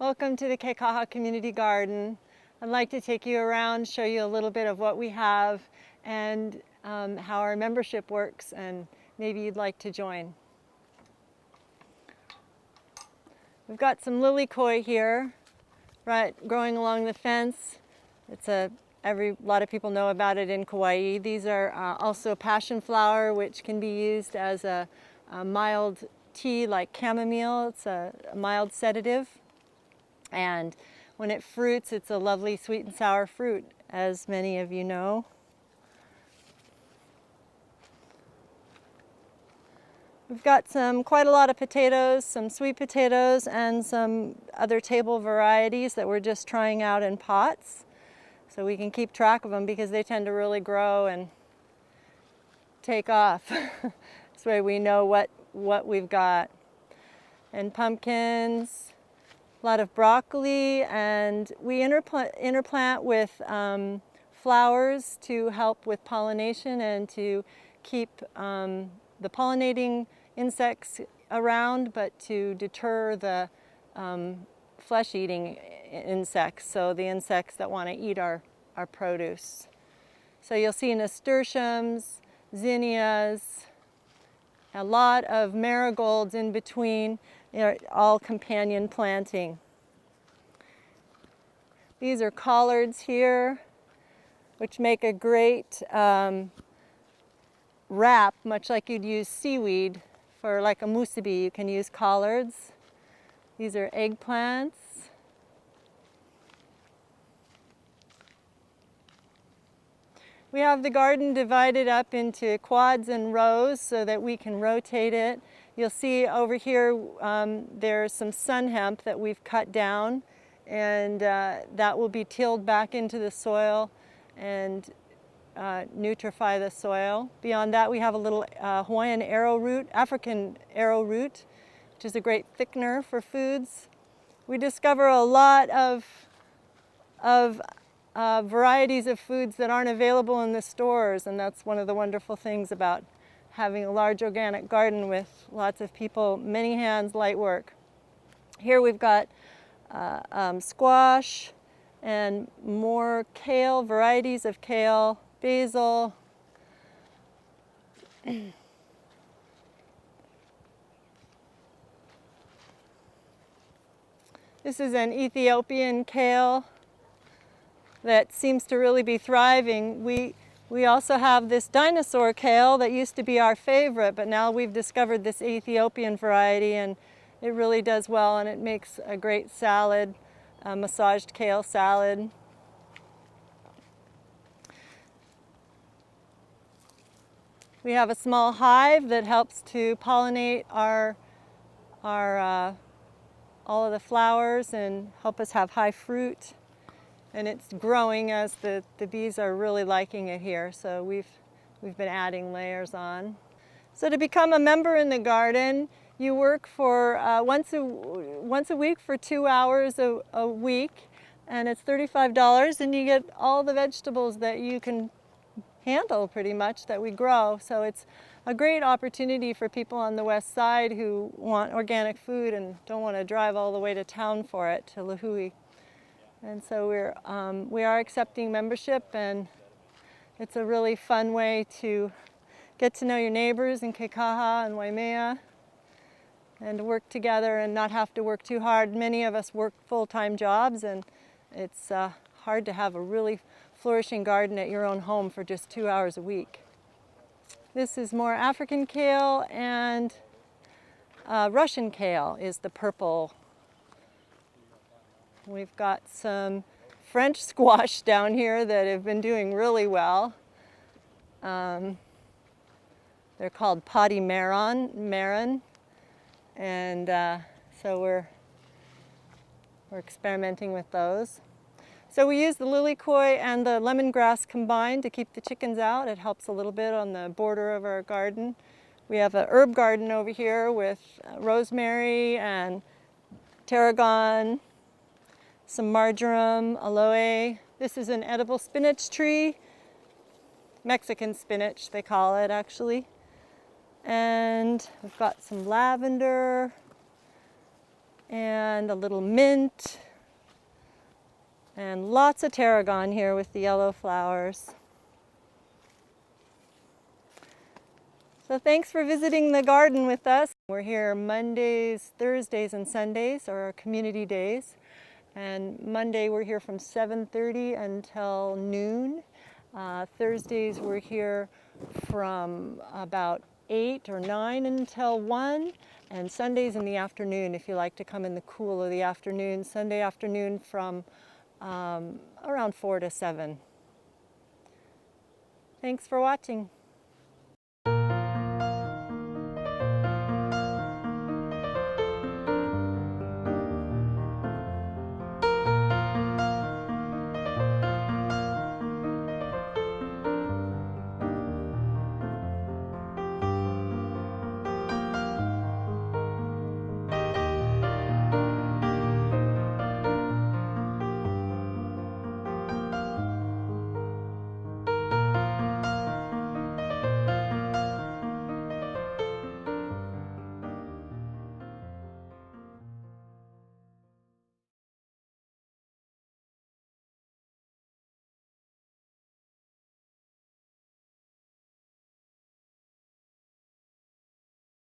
Welcome to the Kekaha Community Garden. I'd like to take you around, show you a little bit of what we have and how our membership works, and maybe you'd like to join. We've got some lilikoi here, right, growing along the fence. It's a lot of people know about it in Kauai. These are also passion flower, which can be used as a mild tea like chamomile. It's a mild sedative. And when it fruits, it's a lovely sweet and sour fruit, as many of you know. We've got quite a lot of potatoes, some sweet potatoes, and some other table varieties that we're just trying out in pots. So we can keep track of them because they tend to really grow and take off. This way we know what we've got. And pumpkins, a lot of broccoli, and we interplant with flowers to help with pollination and to keep the pollinating insects around, but to deter the flesh-eating insects, so the insects that want to eat our produce. So you'll see nasturtiums, zinnias, a lot of marigolds in between, all companion planting. These are collards here, which make a great wrap, much like you'd use seaweed for like a musubi. You can use collards. These are eggplants. We have the garden divided up into quads and rows so that we can rotate it. You'll see over here there's some sun hemp that we've cut down, and that will be tilled back into the soil and nutrify the soil. Beyond that, we have a little Hawaiian arrowroot, African arrowroot, which is a great thickener for foods. We discover a lot of varieties of foods that aren't available in the stores, and that's one of the wonderful things about having a large organic garden with lots of people, many hands, light work. Here we've got squash and more kale, varieties of kale, basil. This is an Ethiopian kale that seems to really be thriving. We also have this dinosaur kale that used to be our favorite, but now we've discovered this Ethiopian variety, and it really does well, and it makes a great salad, a massaged kale salad. We have a small hive that helps to pollinate all of the flowers and help us have high fruit. And it's growing as the bees are really liking it here, so we've been adding layers on. So to become a member in the garden, you work for once a week for 2 hours a week, and it's $35, and you get all the vegetables that you can handle pretty much that we grow. So it's a great opportunity for people on the west side who want organic food and don't want to drive all the way to town for it, to Lihue. And so we are accepting membership, and it's a really fun way to get to know your neighbors in Kekaha and Waimea and work together and not have to work too hard. Many of us work full-time jobs, and it's hard to have a really flourishing garden at your own home for just 2 hours a week. This is more African kale, and Russian kale is the purple. We've got some French squash down here that have been doing really well. They're called potty marron, and so we're experimenting with those. So we use the lilikoi and the lemongrass combined to keep the chickens out. It helps a little bit on the border of our garden. We have an herb garden over here with rosemary and tarragon, some marjoram, aloe. This is an edible spinach tree, Mexican spinach they call it actually. And we've got some lavender and a little mint, and lots of tarragon here with the yellow flowers. So thanks for visiting the garden with us. We're here Mondays, Thursdays, and Sundays, are our community days. And Monday we're here from 7:30 until noon. Thursdays we're here from about 8 or 9 until 1. And Sundays in the afternoon, if you like to come in the cool of the afternoon. Sunday afternoon from around 4 to 7. Thanks for watching.